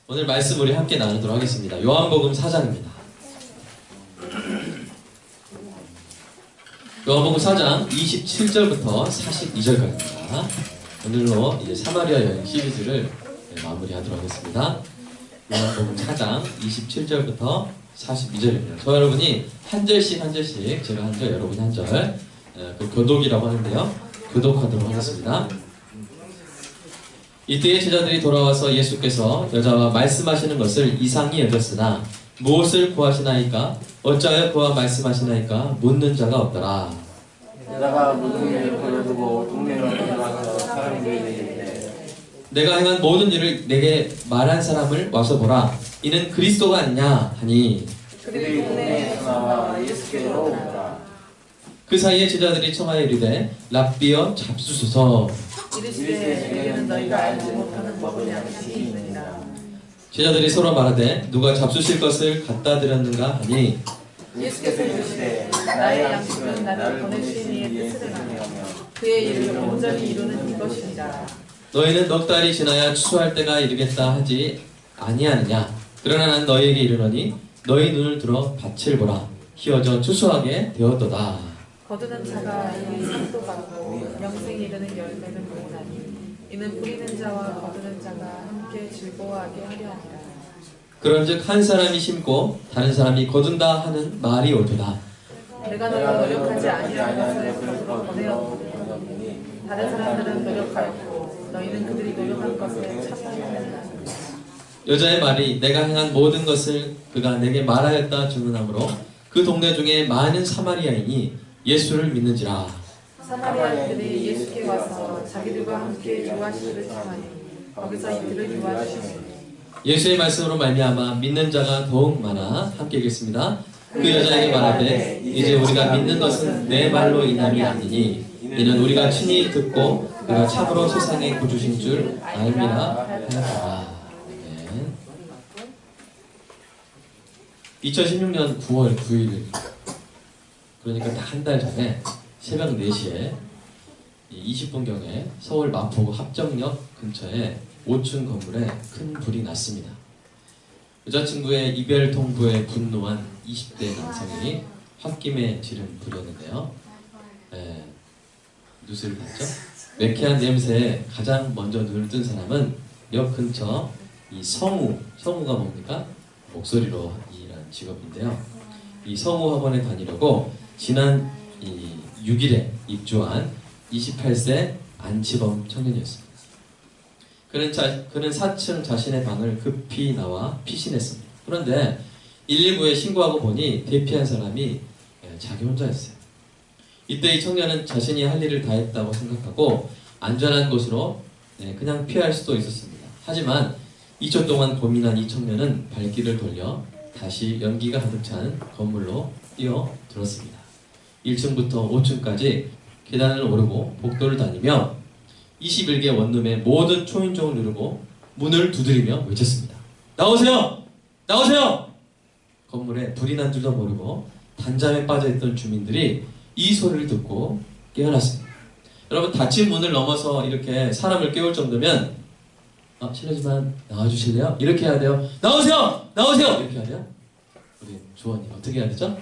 오늘 말씀 우리 함께 나누도록 하겠습니다. 요한복음 4장입니다. 요한복음 4장 27절부터 42절까지입니다. 오늘로 이제 사마리아 여행 시리즈를 마무리하도록 하겠습니다. 요한복음 4장 27절부터 42절입니다. 저 여러분이 한 절씩 한 절씩, 제가 한 절, 여러분이 한 절, 그 교독이라고 하는데요. 교독하도록 하겠습니다. 이때에 제자들이 돌아와서 예수께서 여자와 말씀하시는 것을 이상히 여겼으나 무엇을 구하시나이까? 어찌하여 그와 말씀하시나이까? 묻는 자가 없더라. 여자가 무덤을 버려두고 동네로 들어가서 사람들에게 이르되 내가 행한 모든 일을 내게 말한 사람을 와서 보라. 이는 그리스도가 아니냐 하니 그들이 동네에서 나와 예수께로 오더라. 그 사이에 제자들이 청하여 이르되 랍비여 잡수소서. 이르시되 저희는 너희가 알지 못하는 법을 양식이 있느니라. 제자들이 서로 말하되 누가 잡수실 것을 갖다 드렸는가 하니 예수께서 이르시되 나의 양식은 나를 보내신 이의 뜻을 하며 그의 일을 온전히 이루는 이것이니라. 너희는 넉 달이 지나야 추수할 때가 이르겠다 하지 아니하느냐. 그러나 난 너희에게 이르노니 너희 눈을 들어 밭을 보라. 희어져 추수하게 되었도다. 거두는 자가 이미 상도 받고 영생에 이르는 열매를 모으나니 이는 뿌리는 자와 거두는 자가 함께 즐거워하게 하려 함이라. 그런즉 한 사람이 심고 다른 사람이 거둔다 하는 말이 옳도다. 내가 너가 노력하지 아니한 것을 거두러 보내었으니 다른 사람들은 노력하였고 너희는 그들이 노력한 것에 참여하느니라. 여자의 말이 내가 행한 모든 것을 그가 내게 말하였다 증언하므로 그 동네 중에 많은 사마리아인이 예수를 믿는지라. 사마리아인들이 예수께 와서 자기들과 함께 유하시기를 청하니 거기서 이들을 유하시니 예수의 말씀으로 말미암아 믿는 자가 더욱 많아. 함께 읽겠습니다. 그 여자에게 말하되 이제 우리가 믿는 것은 내 말로 인함이 아니니 이는 우리가 친히 듣고 그가 참으로 세상에 구주신 줄 알미라 하였더라. 2016년 9월 9일, 그러니까 딱 한 달 전에 새벽 4시에 20분경에 서울 마포구 합정역 근처에 5층 건물에 큰 불이 났습니다. 여자친구의 이별 통보에 분노한 20대 남성이 홧김에 지른 불이었는데요. 뉴스를 봤죠? 매캐한 냄새에 가장 먼저 눈을 뜬 사람은 역 근처 이 성우가 뭡니까? 목소리로 일하는 직업인데요. 이 성우 학원에 다니려고 지난 6일에 입주한 28세 안치범 청년이었습니다. 그는 4층 자신의 방을 급히 나와 피신했습니다. 그런데 119에 신고하고 보니 대피한 사람이 자기 혼자였어요. 이때 이 청년은 자신이 할 일을 다 했다고 생각하고 안전한 곳으로 그냥 피할 수도 있었습니다. 하지만 2초 동안 고민한 이 청년은 발길을 돌려 다시 연기가 가득 찬 건물로 뛰어들었습니다. 1층부터 5층까지 계단을 오르고 복도를 다니며 21개 원룸의 모든 초인종을 누르고 문을 두드리며 외쳤습니다. 나오세요! 나오세요! 건물에 불이 난 줄도 모르고 단잠에 빠져있던 주민들이 이 소리를 듣고 깨어났습니다. 여러분, 닫힌 문을 넘어서 이렇게 사람을 깨울 정도면 실례지만 나와주실래요? 이렇게 해야 돼요. 나오세요! 나오세요! 이렇게 해야 돼요. 우리 조원님 어떻게 해야 되죠?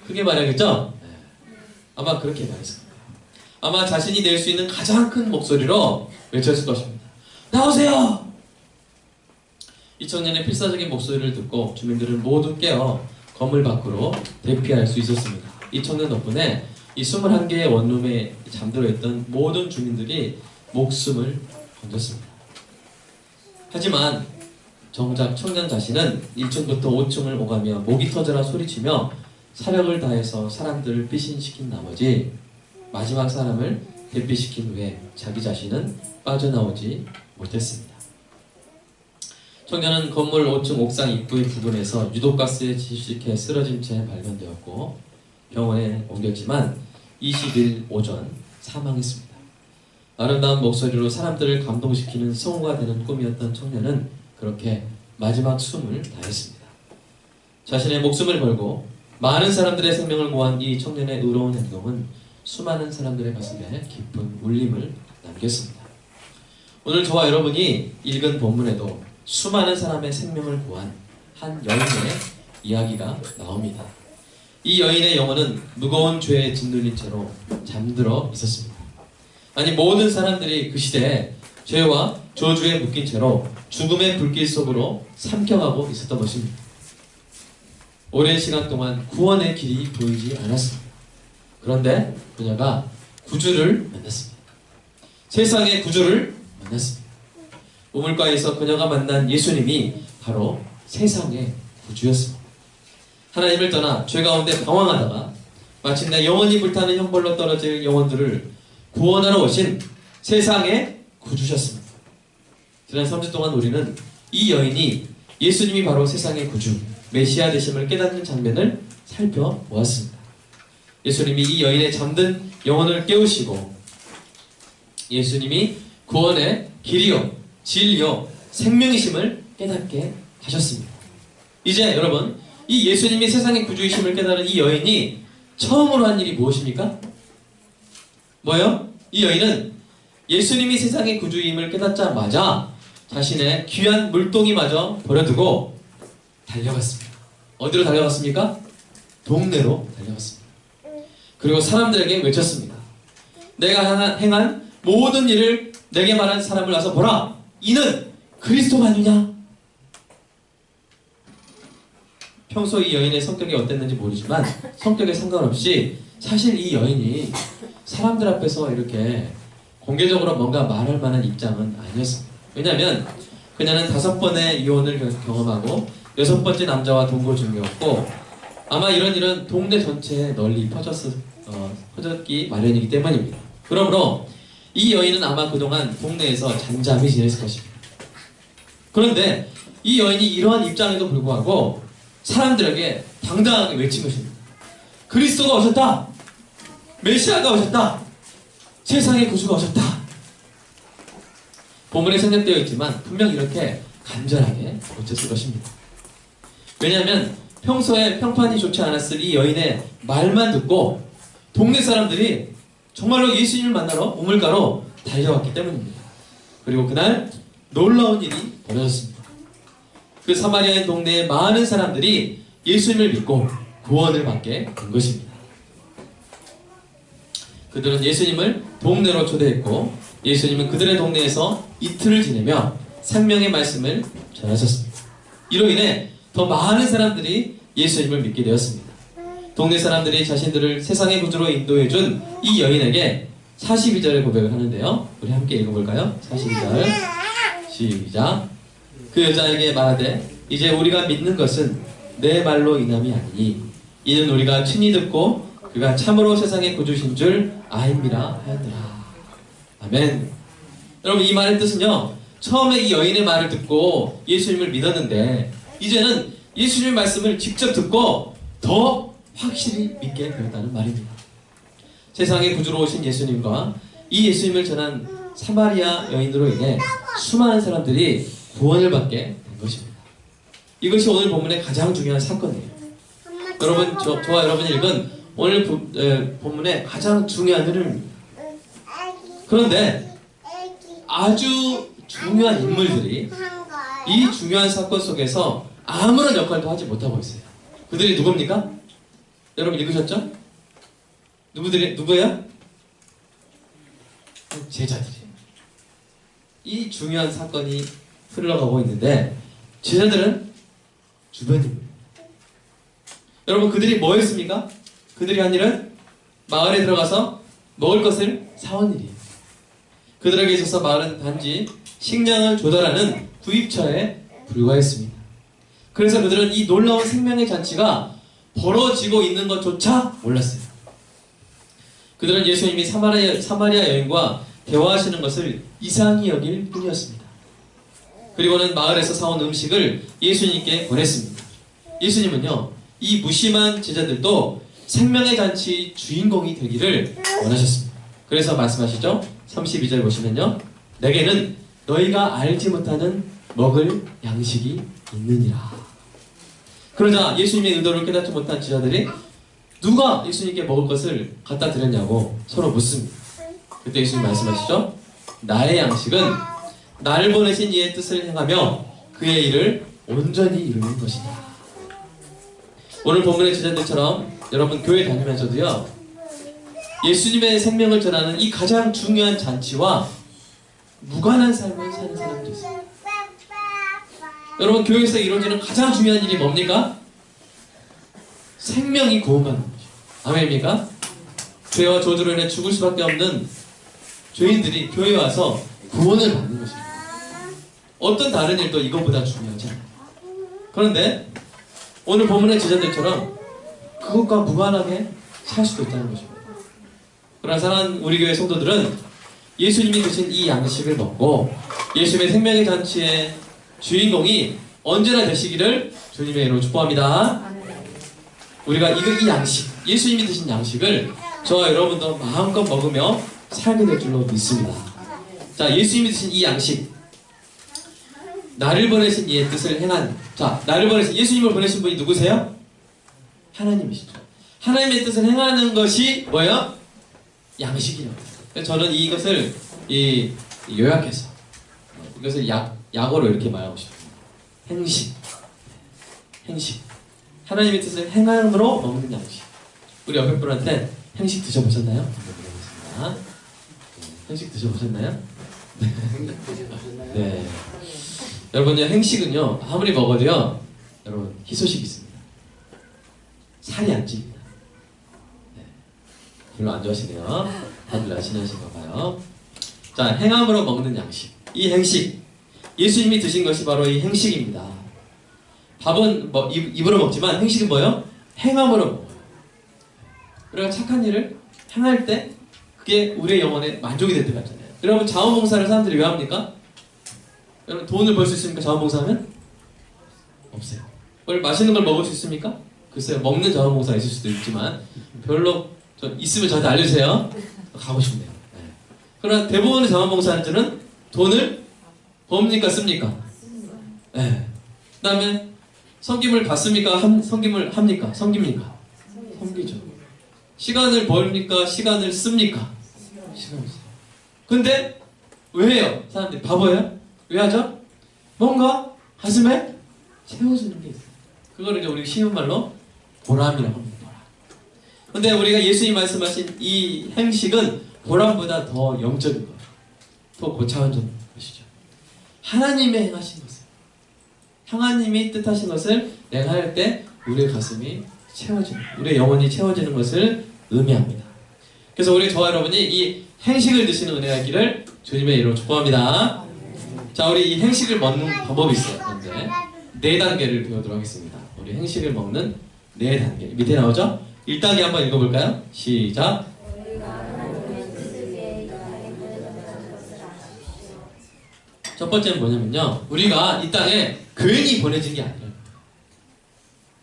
크게 말해야겠죠? 네. 아마 그렇게 말했을 거예요. 아마 자신이 낼 수 있는 가장 큰 목소리로 외쳤을 것입니다. 나오세요! 이 청년의 필사적인 목소리를 듣고 주민들은 모두 깨어 건물 밖으로 대피할 수 있었습니다. 이 청년 덕분에 이 21개의 원룸에 잠들어 있던 모든 주민들이 목숨을 건졌습니다. 하지만 정작 청년 자신은 1층부터 5층을 오가며 목이 터져라 소리치며 사력을 다해서 사람들을 피신시킨 나머지 마지막 사람을 대피시킨 후에 자기 자신은 빠져나오지 못했습니다. 청년은 건물 5층 옥상 입구의 부근에서 유독가스에 질식해 쓰러진 채 발견되었고 병원에 옮겼지만 20일 오전 사망했습니다. 아름다운 목소리로 사람들을 감동시키는 성우가 되는 꿈이었던 청년은 그렇게 마지막 숨을 다했습니다. 자신의 목숨을 걸고 많은 사람들의 생명을 구한 이 청년의 의로운 행동은 수많은 사람들의 가슴에 깊은 울림을 남겼습니다. 오늘 저와 여러분이 읽은 본문에도 수많은 사람의 생명을 구한 한 여인의 이야기가 나옵니다. 이 여인의 영혼은 무거운 죄에 짓눌린 채로 잠들어 있었습니다. 아니, 모든 사람들이 그 시대에 죄와 저주에 묶인 채로 죽음의 불길 속으로 삼켜가고 있었던 것입니다. 오랜 시간 동안 구원의 길이 보이지 않았습니다. 그런데 그녀가 구주를 만났습니다. 세상의 구주를 만났습니다. 우물가에서 그녀가 만난 예수님이 바로 세상의 구주였습니다. 하나님을 떠나 죄 가운데 방황하다가 마침내 영원히 불타는 형벌로 떨어질 영혼들을 구원하러 오신 세상의 구주셨습니다. 지난 3주 동안 우리는 이 여인이 예수님이 바로 세상의 구주, 메시아 되심을 깨닫는 장면을 살펴보았습니다. 예수님이 이 여인의 잠든 영혼을 깨우시고 예수님이 구원의 길이요, 진리요, 생명이심을 깨닫게 하셨습니다. 이제 여러분, 이 예수님이 세상의 구주이심을 깨달은 이 여인이 처음으로 한 일이 무엇입니까? 뭐요? 이 여인은 예수님이 세상의 구주임을 깨닫자마자 자신의 귀한 물동이마저 버려두고 달려갔습니다. 어디로 달려갔습니까? 동네로 달려갔습니다. 그리고 사람들에게 외쳤습니다. 내가 행한 모든 일을 내게 말한 사람을 와서 보라. 이는 그리스도가 아니냐? 평소 이 여인의 성격이 어땠는지 모르지만 성격에 상관없이 사실 이 여인이 사람들 앞에서 이렇게 공개적으로 뭔가 말할 만한 입장은 아니었습니다. 왜냐하면 그녀는 5번의 이혼을 경험하고 6번째 남자와 동거 중이었고 아마 이런 일은 동네 전체에 널리 퍼졌기 마련이기 때문입니다. 그러므로 이 여인은 아마 그동안 동네에서 잠잠히 지냈을 것입니다. 그런데 이 여인이 이러한 입장에도 불구하고 사람들에게 당당하게 외친 것입니다. 그리스도가 오셨다! 메시아가 오셨다! 세상의 구주가 오셨다! 본문에 생략되어 있지만 분명 이렇게 간절하게 외쳤을 것입니다. 왜냐하면 평소에 평판이 좋지 않았을 이 여인의 말만 듣고 동네 사람들이 정말로 예수님을 만나러 우물가로 달려왔기 때문입니다. 그리고 그날 놀라운 일이 벌어졌습니다. 그 사마리아인 동네의 많은 사람들이 예수님을 믿고 구원을 받게 된 것입니다. 그들은 예수님을 동네로 초대했고 예수님은 그들의 동네에서 이틀을 지내며 생명의 말씀을 전하셨습니다. 이로 인해 더 많은 사람들이 예수님을 믿게 되었습니다. 동네 사람들이 자신들을 세상의 구주로 인도해준 이 여인에게 42절의 고백을 하는데요. 우리 함께 읽어볼까요? 42절 시작. 그 여자에게 말하되 이제 우리가 믿는 것은 내 말로 인함이 아니니 이는 우리가 친히 듣고 그가 참으로 세상의 구주신 줄 아임이라 하였더라. 아멘. 여러분, 이 말의 뜻은요, 처음에 이 여인의 말을 듣고 예수님을 믿었는데 이제는 예수님의 말씀을 직접 듣고 더 확실히 믿게 되었다는 말입니다. 세상의 구주로 오신 예수님과 이 예수님을 전한 사마리아 여인으로 인해 수많은 사람들이 구원을 받게 된 것입니다. 이것이 오늘 본문의 가장 중요한 사건이에요. 여러분, 저와 여러분이 읽은 오늘 본문의 가장 중요한 흐름입니다. 그런데 아주 중요한 인물들이 이 중요한 사건 속에서 아무런 역할도 하지 못하고 있어요. 그들이 누굽니까? 여러분 읽으셨죠? 누구예요? 제자들이에요. 이 중요한 사건이 흘러가고 있는데 제자들은 주변입니다. 여러분, 그들이 뭐 했습니까? 그들이 한 일은 마을에 들어가서 먹을 것을 사온 일이에요. 그들에게 있어서 마을은 단지 식량을 조달하는 구입처에 불과했습니다. 그래서 그들은 이 놀라운 생명의 잔치가 벌어지고 있는 것조차 몰랐어요. 그들은 예수님이 사마리아 여인과 대화하시는 것을 이상히 여길 뿐이었습니다. 그리고는 마을에서 사온 음식을 예수님께 보냈습니다. 예수님은요, 이 무심한 제자들도 생명의 잔치 주인공이 되기를 원하셨습니다. 그래서 말씀하시죠. 32절 보시면요, 내게는 너희가 알지 못하는 먹을 양식이 있느니라. 그러자 예수님의 의도를 깨닫지 못한 제자들이 누가 예수님께 먹을 것을 갖다 드렸냐고 서로 묻습니다. 그때 예수님 말씀하시죠. 나의 양식은 나를 보내신 이의 뜻을 행하며 그의 일을 온전히 이루는 것이다. 오늘 본문의 제자들처럼 여러분 교회 다니면서도요, 예수님의 생명을 전하는 이 가장 중요한 잔치와 무관한 삶을 사는 사람들이 있어요. 여러분, 교회에서 이루어지는 가장 중요한 일이 뭡니까? 생명이 구원받는 거죠. 아멘입니까? 죄와 저주로 인해 죽을 수밖에 없는 죄인들이 교회에 와서 구원을 받는 것입니다. 어떤 다른 일도 이것보다 중요하지 않아요. 그런데 오늘 본문의 제자들처럼 그것과 무관하게 살 수도 있다는 것입니다. 그러나 사랑하는 우리 교회 성도들은 예수님이 드신 이 양식을 먹고 예수님의 생명의 잔치의 주인공이 언제나 되시기를 주님의 이름으로 축복합니다. 우리가 이 양식, 예수님이 드신 양식을 저와 여러분도 마음껏 먹으며 살게 될 줄로 믿습니다. 자, 예수님이 드신 이 양식, 나를 보내신 이의 뜻을 행한, 자, 나를 보내신, 예수님을 보내신 분이 누구세요? 하나님이시죠. 하나님의 뜻을 행하는 것이 뭐예요? 양식이라고. 저는 이것을 요약해서 이것을 약어로 이렇게 말하고 싶습니다. 행식. 행식. 하나님의 뜻을 행함으로 먹는 양식. 우리 옆에 분한테 행식 드셔보셨나요? 행식 드셔보셨나요? 네. 여러분요, 행식은요, 아무리 먹어도요, 여러분, 희소식이 있습니다. 살이 안 찝니다. 네. 별로 안 좋아하시네요. 다들 아시나신가 봐요. 자, 행함으로 먹는 양식. 이 행식. 예수님이 드신 것이 바로 이 행식입니다. 밥은 뭐 입으로 먹지만 행식은 뭐예요? 행함으로 먹어요. 우리가 착한 일을 행할 때 그게 우리의 영혼에 만족이 될 때가 있잖아요. 여러분, 자원봉사를 사람들이 왜 합니까? 여러분, 돈을 벌 수 있습니까? 자원봉사하면? 없어요. 오늘 맛있는 걸 먹을 수 있습니까? 글쎄요, 먹는 자원봉사가 있을 수도 있지만 별로 있으면 저한테 알려주세요. 가고 싶네요. 네. 그러나 대부분의 자원봉사자들은 돈을 법니까 씁니까? 네. 그 다음에 섬김을 받습니까? 섬김을 합니까? 섬깁니까? 섬기죠. 시간을 벌니까? 시간을 씁니까? 시간을 써요. 근데 왜 해요? 사람들이 바보예요? 왜 하죠? 뭔가 가슴에 채워주는 게 있어요. 그거를 이제 우리 쉬운 말로 보람이라고 합니다. 보람. 근데 우리가 예수님이 말씀하신 이 행식은 보람보다 더 영적인 거예요. 더 고차원적인 것이죠. 하나님의 행하신 것을, 하나님이 뜻하신 것을 내가 할 때 우리의 가슴이 채워지는, 우리의 영혼이 채워지는 것을 의미합니다. 그래서 우리 저와 여러분이 이 행식을 드시는 은혜가 있기를 주님의 이름으로 축복합니다. 자, 우리 이 행식을 먹는 방법이 있어요. 그런데 4단계를 배우도록 하겠습니다. 우리 행식을 먹는 4단계. 밑에 나오죠? 1단계 한번 읽어볼까요? 시작. 첫 번째는 뭐냐면요, 우리가 이 땅에 괜히 보내진 게 아니에요.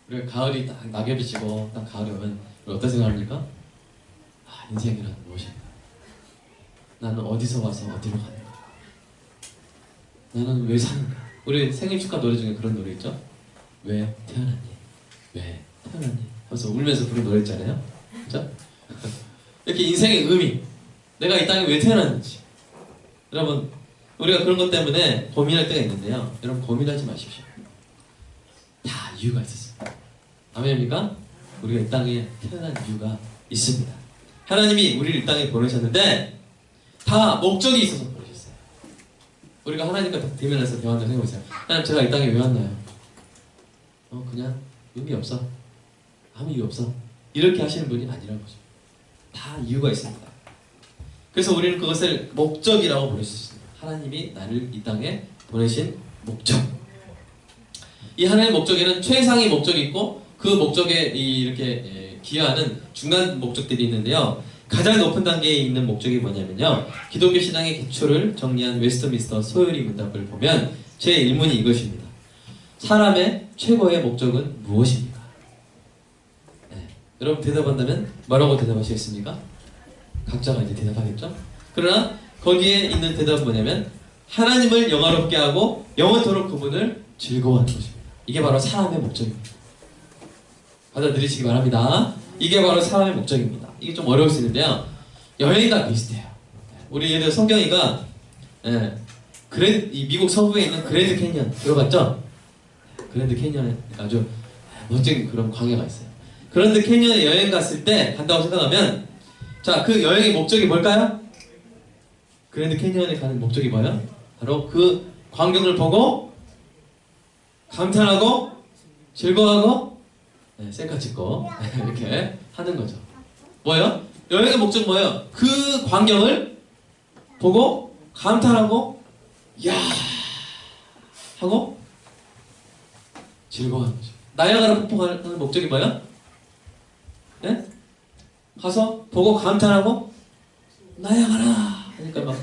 우리가 가을이 딱 낙엽이 지고 딱 가을이 오면 우리 어떤 생각합니까? 아, 인생이란 무엇인가? 나는 어디서 와서 어디로 가는가? 나는 왜 사는가? 우리 생일 축하 노래 중에 그런 노래 있죠? 왜 태어났니? 왜 태어났니? 하면서 울면서 부른 노래 있잖아요. 그죠? 이렇게 인생의 의미, 내가 이 땅에 왜 태어났는지. 여러분, 우리가 그런 것 때문에 고민할 때가 있는데요. 여러분, 고민하지 마십시오. 다 이유가 있었습니다. 아멘입니까? 우리가 이 땅에 태어난 이유가 있습니다. 하나님이 우리를 이 땅에 보내셨는데 다 목적이 있어서 보내셨어요. 우리가 하나님과 대면해서 대화한다고 생각해보세요. 하나님, 제가 이 땅에 왜 왔나요? 그냥 의미 없어. 아무 이유 없어. 이렇게 하시는 분이 아니라는 거죠. 다 이유가 있습니다. 그래서 우리는 그것을 목적이라고 부를 수 있습니다. 하나님이 나를 이 땅에 보내신 목적. 이 하나님의 목적에는 최상의 목적이 있고 그 목적에 이렇게 기여하는 중간 목적들이 있는데요. 가장 높은 단계에 있는 목적이 뭐냐면요, 기독교 신앙의 기초를 정리한 웨스트민스터 소요리 문답을 보면 제 1문이 이것입니다. 사람의 최고의 목적은 무엇입니까? 네. 여러분, 대답한다면 뭐라고 대답하시겠습니까? 각자가 이제 대답하겠죠? 그러나 거기에 있는 대답은 뭐냐면 하나님을 영화롭게 하고 영원토록 그분을 즐거워하는 것입니다. 이게 바로 사람의 목적입니다. 받아들이시기 바랍니다. 이게 바로 사람의 목적입니다. 이게 좀 어려울 수 있는데요, 여행과 비슷해요. 우리 예를 들어 성경이가 이 미국 서부에 있는 그랜드 캐니언 들어봤죠? 그랜드 캐니언에 아주 멋진 그런 광야가 있어요. 그랜드 캐니언에 여행 갔을 때 간다고 생각하면 자, 그 여행의 목적이 뭘까요? 그랜드 캐니언에 가는 목적이 뭐예요? 바로 그 광경을 보고 감탄하고 즐거워하고 셀카 찍고 이렇게 하는 거죠. 뭐예요? 여행의 목적 뭐예요? 그 광경을 보고 감탄하고 야 하고 즐거워하는 거죠. 나이아가라 폭포 가는 목적이 뭐예요? 네? 가서 보고 감탄하고 나이아가라 하니까 막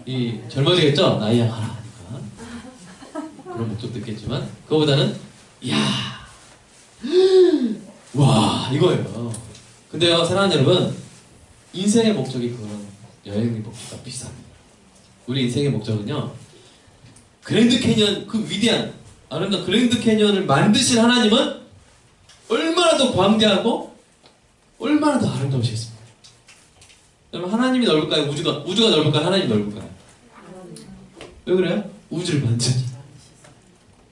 이 젊어지겠죠? 나이아가라 하니까 그런 목적도 있겠지만 그거보다는 이야 와 이거예요. 근데요 사랑하는 여러분 인생의 목적이 그런 여행의 목적과 비슷합니다. 우리 인생의 목적은요 그랜드 캐니언 그 위대한 아름다운 그랜드 캐니언을 만드신 하나님은 얼마나 더 광대하고 얼마나 더 아름다우시겠습니까? 여러분 하나님이 넓을까요? 우주가 넓을까요? 하나님이 넓을까요? 왜 그래요? 우주를 만드셨죠.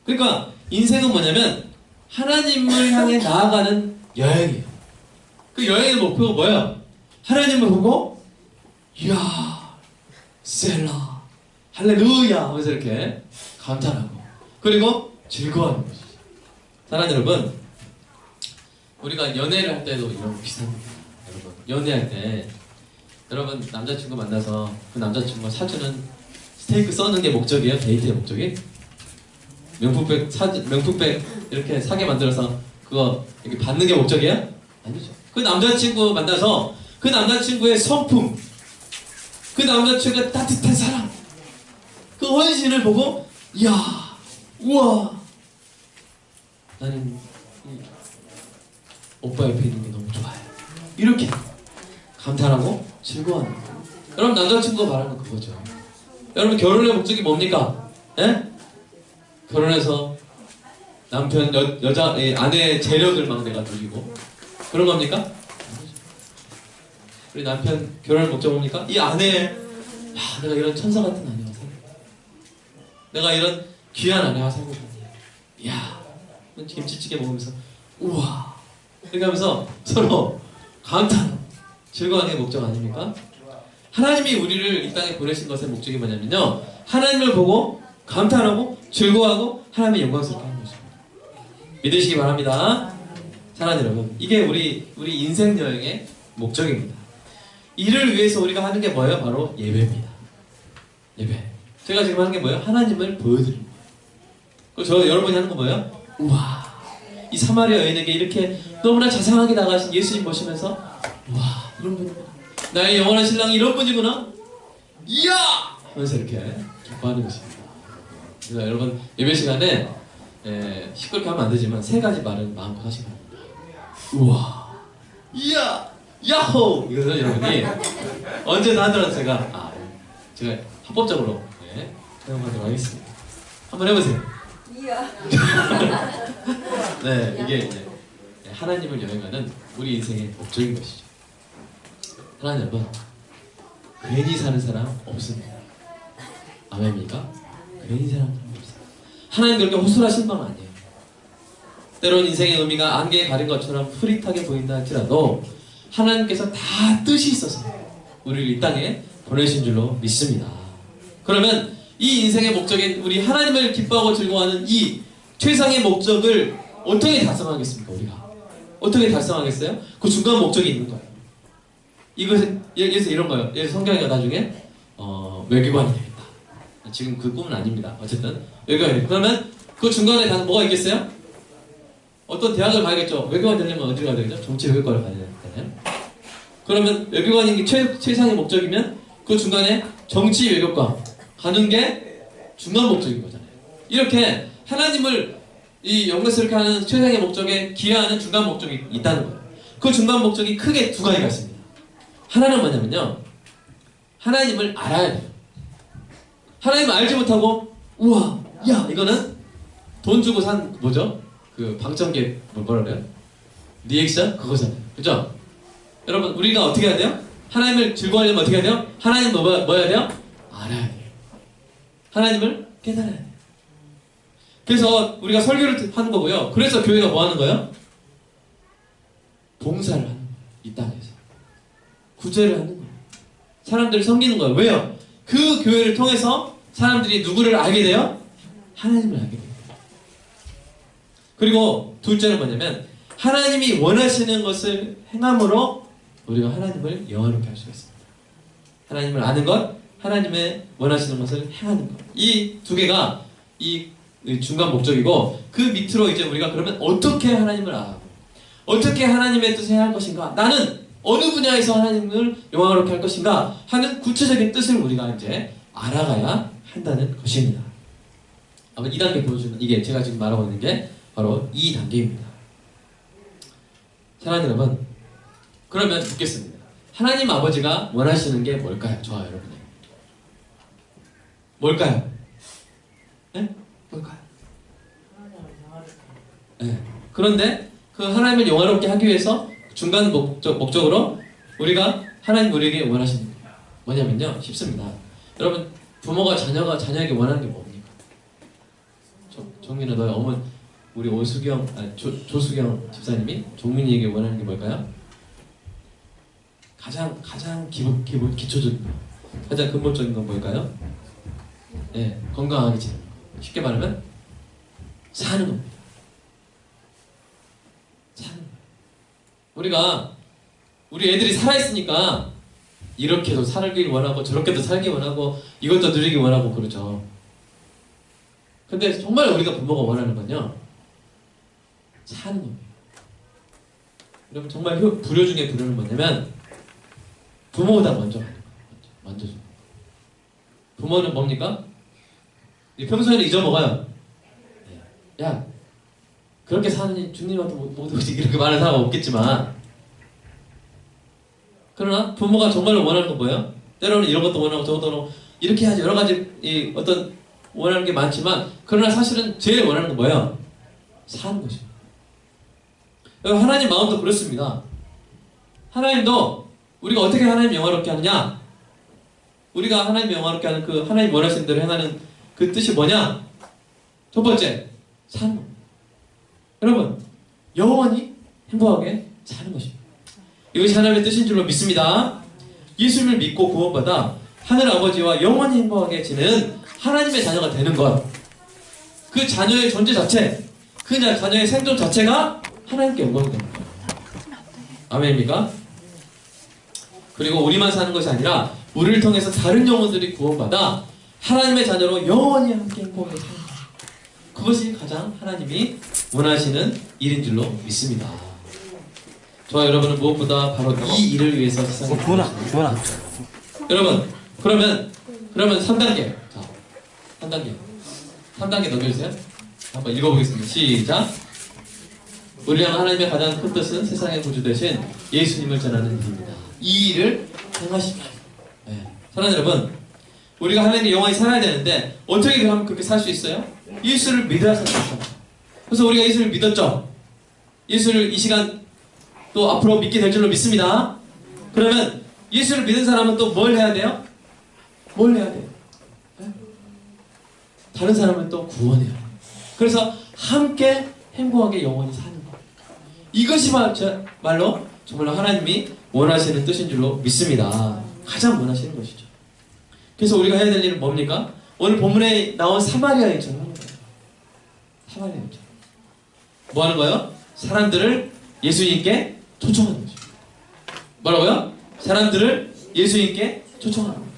그러니까 인생은 뭐냐면 하나님을 향해 나아가는 여행이에요. 그 여행의 목표가 뭐예요? 하나님을 보고 이야 셀라 할렐루야 하면서 이렇게 감탄하고 그리고 즐거워하는 것이죠. 사랑하는 여러분 우리가 연애를 할 때도 이런 거 비슷합니다. 여러분 연애할 때 여러분 남자친구 만나서 그 남자친구가 사주는 스테이크 써는 게 목적이에요? 데이트의 목적이? 명품백 이렇게 사게 만들어서 그거 이렇게 받는 게 목적이에요? 아니죠. 그 남자친구 만나서 그 남자친구의 성품 그 남자친구의 따뜻한 사랑 그 헌신을 보고 이야 우와 나는 오빠 옆에 있는 게 너무 좋아요. 이렇게 감탄하고 즐거워하는 거예요. 여러분 남자친구가 말하는 그거죠. 여러분 결혼의 목적이 뭡니까? 예? 결혼해서 남편 여자 아내의 재력을 막 내가 누리고 그런 겁니까? 우리 남편 결혼의 목적 뭡니까? 이 아내 야, 내가 이런 천사 같은 아내와 살고 내가 이런 귀한 아내와 살고 싶네. 이야 김치찌개 먹으면서 우와 이렇게 하면서 서로 감탄 즐거워하는 게 목적 아닙니까? 하나님이 우리를 이 땅에 보내신 것의 목적이 뭐냐면요 하나님을 보고 감탄하고 즐거워하고 하나님의 영광스럽게 하는 것입니다. 믿으시기 바랍니다. 사랑하는 여러분 이게 우리 인생 여행의 목적입니다. 이를 위해서 우리가 하는 게 뭐예요? 바로 예배입니다. 예배 제가 지금 하는 게 뭐예요? 하나님을 보여드리는 거예요. 그리고 저 여러분이 하는 건 뭐예요? 우와 이 사마리아 여인에게 이렇게 너무나 자상하게 나가신 예수님 보시면서 와 이런 분이구나 나의 영원한 신랑이 이런 분이구나 이야 하면서 이렇게 기뻐하는 것입니다. 그래서 여러분 예배 시간에 시끄럽게 하면 안 되지만 세 가지 말은 마음껏 하시기 바랍니다. 우와 이야 야호 이거는 여러분이 언제나 하더라도 제가 합법적으로 사용하도록 하겠습니다. 한번 해보세요. 이야. 네 이게 이제 하나님을 여행하는 우리 인생의 목적인 것이죠. 하나님 여러분 괜히 사는 사람 없습니다. 아멘입니까? 괜히 사는 사람 없어요. 하나님 그렇게 호술하신 건 아니에요. 때론 인생의 의미가 안개에 가린 것처럼 흐릿하게 보인다 할지라도 하나님께서 다 뜻이 있어서 우리를 이 땅에 보내신 줄로 믿습니다. 그러면 이 인생의 목적인 우리 하나님을 기뻐하고 즐거워하는 이 최상의 목적을 어떻게 달성하겠습니까? 우리가 어떻게 달성하겠어요? 그 중간 목적이 있는 거예요. 이것은 예를 들어서 이런 거예요. 예를 들어서 성경이가 나중에 외교관이 되겠다. 지금 그 꿈은 아닙니다. 어쨌든 외교관이 그러면 그 중간에 다 뭐가 있겠어요? 어떤 대학을 가야겠죠. 외교관 되려면 어디를 가야 되겠죠? 정치 외교과를 가야 되잖아요. 그러면 외교관이 최상의 목적이면 그 중간에 정치 외교과 가는 게 중간 목적인 거잖아요. 이렇게 하나님을 이 영광스럽게 하는 최상의 목적에 기여하는 중간 목적이 있다는 거예요. 그 중간 목적이 크게 두 가지가 있습니다. 하나는 뭐냐면요. 하나님을 알아야 돼요. 하나님을 알지 못하고 우와 야 이거는 돈 주고 산 뭐죠? 그 방청객 뭐라 그래요? 리액션? 그거잖아요. 그죠? 여러분 우리가 어떻게 해야 돼요? 하나님을 즐거워하려면 어떻게 해야 돼요? 하나님 뭐 해야 돼요? 알아야 돼요. 하나님을 깨달아야 돼요. 그래서 우리가 설교를 하는 거고요. 그래서 교회가 뭐 하는 거예요? 봉사를 하는 거예요. 이 땅에서. 구제를 하는 거예요. 사람들을 섬기는 거예요. 왜요? 그 교회를 통해서 사람들이 누구를 알게 돼요? 하나님을 알게 돼요. 그리고 둘째는 뭐냐면 하나님이 원하시는 것을 행함으로 우리가 하나님을 영화롭게 할 수가 있습니다. 하나님을 아는 것, 하나님의 원하시는 것을 행하는 것. 이 두 개가 이 중간 목적이고 그 밑으로 이제 우리가 그러면 어떻게 하나님을 알고 어떻게 하나님의 뜻을 행할 것인가, 나는 어느 분야에서 하나님을 영광스럽게 할 것인가 하는 구체적인 뜻을 우리가 이제 알아가야 한다는 것입니다. 아마 2단계 보여주는, 이게 제가 지금 말하고 있는 게 바로 2단계입니다. 사랑하는 여러분, 그러면 묻겠습니다. 하나님 아버지가 원하시는 게 뭘까요? 저와 여러분이 뭘까요? 네? 뭘까요? 네. 그런데 그 하나님을 영화롭게 하기 위해서 중간 목적으로 우리가 하나님 우리에게 원하시는 거예요. 뭐냐면요, 쉽습니다. 여러분, 부모가 자녀에게 원하는 게 뭡니까? 종민아, 너의 어머니, 우리 조수경 집사님이 종민이에게 원하는 게 뭘까요? 가장 기초적인 거, 가장 근본적인 건 뭘까요? 네, 건강하게 지내는 거. 쉽게 말하면 사는 겁니다. 사는 거예요. 우리가 우리 애들이 살아있으니까 이렇게도 살길 원하고 저렇게도 살기 원하고 이것도 누리기 원하고 그러죠. 근데 정말 우리가 부모가 원하는 건요, 사는 겁니다. 여러분, 정말 불효 중에 불효는 뭐냐면 부모보다 먼저 가는 거예요. 먼저 줘. 부모는 뭡니까? 평소에는 잊어먹어요. 야, 그렇게 사느니 주님한테 못 오지, 이렇게 말하는 사람은 없겠지만, 그러나 부모가 정말로 원하는 건 뭐예요? 때로는 이런 것도 원하고 저것도 원하고 이렇게 해야지, 여러 가지 어떤 원하는 게 많지만, 그러나 사실은 제일 원하는 건 뭐예요? 사는 것입니다. 하나님 마음도 그렇습니다. 하나님도 우리가 어떻게 하나님 영화롭게 하느냐, 우리가 하나님 영화롭게 하는 그 하나님 원하시는 대로 행하는 그 뜻이 뭐냐? 첫 번째, 사는 겁니다. 여러분, 영원히 행복하게 사는 것입니다. 이것이 하나님의 뜻인 줄로 믿습니다. 예수님을 믿고 구원받아 하늘 아버지와 영원히 행복하게 지내는 하나님의 자녀가 되는 것, 그 자녀의 존재 자체, 그 자녀의 생존 자체가 하나님께 영광이 됩니다. 아멘입니까? 그리고 우리만 사는 것이 아니라 우리를 통해서 다른 영혼들이 구원받아 하나님의 자녀로 영원히 함께 행복하게 사는 것, 그것이 가장 하나님이 원하시는 일인 줄로 믿습니다. 저와 여러분은 무엇보다 바로 이 일을 위해서 세상에 주원아. 여러분, 그러면 3단계. 자, 3단계 넘겨주세요. 한번 읽어보겠습니다. 시작. 우리를 향한 하나님의 가장 큰 뜻은 세상의 구주 되신 예수님을 전하는 일입니다. 이 일을 행하십시오. 네. 사랑하는 여러분, 우리가 하나님의 영원히 살아야 되는데 어떻게 하면 그렇게 살 수 있어요? 예수를 믿어야 살 수 있어요. 그래서 우리가 예수를 믿었죠. 예수를 이 시간 또 앞으로 믿게 될 줄로 믿습니다. 그러면 예수를 믿은 사람은 또 뭘 해야 돼요? 뭘 해야 돼요? 네? 다른 사람은 또 구원해야 돼요. 그래서 함께 행복하게 영원히 사는 것, 이것이 말로 정말로 하나님이 원하시는 뜻인 줄로 믿습니다. 가장 원하시는 것이죠. 그래서 우리가 해야 될 일은 뭡니까? 오늘 본문에 나온 사마리아인처럼 하는 거예요. 사마리아인처럼 뭐 하는 거예요? 사람들을 예수님께 초청하는 거죠. 뭐라고요? 사람들을 예수님께 초청하는 거예요.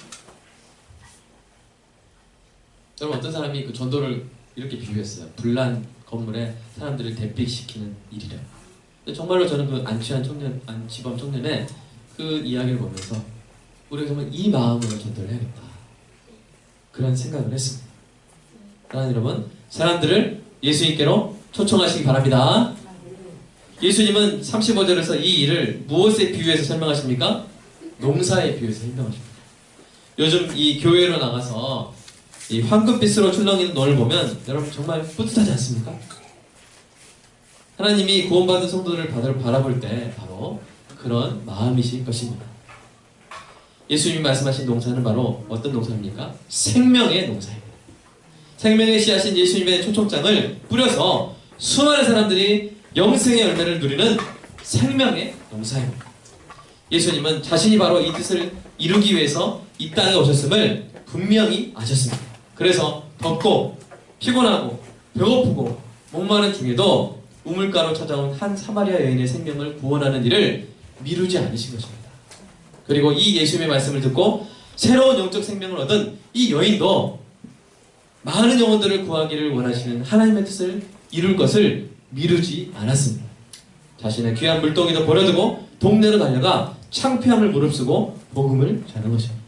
여러분, 어떤 사람이 그 전도를 이렇게 비유했어요. 불난 건물에 사람들을 대피시키는 일이래요. 근데 정말로 저는 그 안치범 청년의 그 이야기를 보면서 우리가 정말 이 마음으로 전도를 해야겠다, 그런 생각을 했습니다. 사랑하는 여러분, 사람들을 예수님께로 초청하시기 바랍니다. 예수님은 35절에서 이 일을 무엇에 비유해서 설명하십니까? 농사에 비유해서 설명하십니다. 요즘 이 교회로 나가서 이 황금빛으로 출렁이는 너를 보면 여러분 정말 뿌듯하지 않습니까? 하나님이 구원받은 성도들을 바라볼 때 바로 그런 마음이실 것입니다. 예수님이 말씀하신 농사는 바로 어떤 농사입니까? 생명의 농사입니다. 생명의 씨앗인 예수님의 초청장을 뿌려서 수많은 사람들이 영생의 열매를 누리는 생명의 농사입니다. 예수님은 자신이 바로 이 뜻을 이루기 위해서 이 땅에 오셨음을 분명히 아셨습니다. 그래서 덥고 피곤하고 배고프고 목마른 중에도 우물가로 찾아온 한 사마리아 여인의 생명을 구원하는 일을 미루지 않으신 것입니다. 그리고 이 예수님의 말씀을 듣고 새로운 영적 생명을 얻은 이 여인도 많은 영혼들을 구하기를 원하시는 하나님의 뜻을 이룰 것을 미루지 않았습니다. 자신의 귀한 물동이도 버려두고 동네로 달려가 창피함을 무릅쓰고 복음을 전하는 것입니다.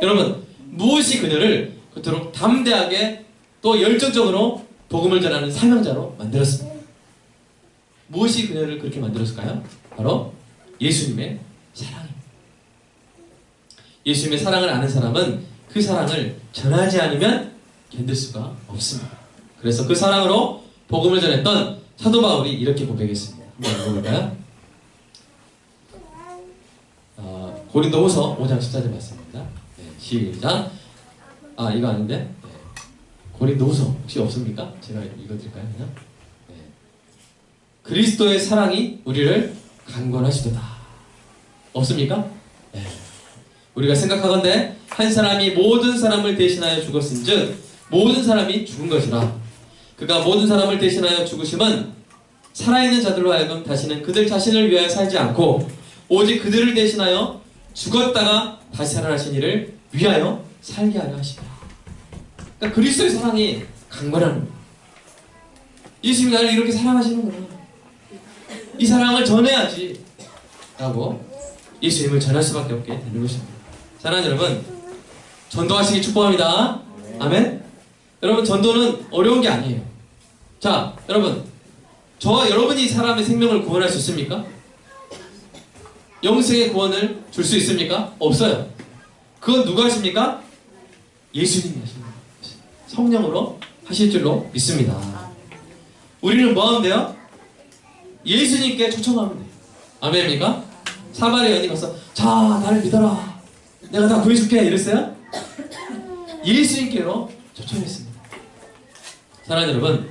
여러분, 무엇이 그녀를 그토록 담대하게 또 열정적으로 복음을 전하는 사명자로 만들었습니다. 무엇이 그녀를 그렇게 만들었을까요? 바로 예수님의 사랑입니다. 예수님의 사랑을 아는 사람은 그 사랑을 전하지 않으면 견딜 수가 없습니다. 그래서 그 사랑으로 복음을 전했던 사도 바울이 이렇게 고백했습니다. 한번 읽어볼까요? 고린도후서 5장 14절 말씀입니다. 네, 시작. 이거 아닌데? 네. 고린도후서 혹시 없습니까? 제가 읽어드릴까요? 그냥? 네. 그리스도의 사랑이 우리를 강권하시도다. 없습니까? 네. 우리가 생각하건대 한 사람이 모든 사람을 대신하여 죽었은즉 모든 사람이 죽은 것이라. 그가 모든 사람을 대신하여 죽으심은 살아있는 자들로 하여금 다시는 그들 자신을 위하여 살지 않고 오직 그들을 대신하여 죽었다가 다시 살아나신 이를 위하여 살게 하려 하시라. 그러니까 그리스도의 사랑이 강건한 거예요. 예수님이 나를 이렇게 사랑하시는구나. 이 사랑을 전해야지 라고 예수님을 전할 수밖에 없게 되는 것입니다. 사랑하는 여러분, 전도하시기 축복합니다. 아멘. 여러분, 전도는 어려운 게 아니에요. 자, 여러분, 저와 여러분이 사람의 생명을 구원할 수 있습니까? 영생의 구원을 줄 수 있습니까? 없어요. 그건 누가 하십니까? 예수님이 하십니다. 성령으로 하실 줄로 믿습니다. 우리는 뭐 하면 돼요? 예수님께 초청하면 돼요. 아멘입니까? 사마리아 여인이 가서 자, 나를 믿어라. 내가 다 구해줄게. 이랬어요? 예수님께로 초청했습니다. 사랑하는 여러분,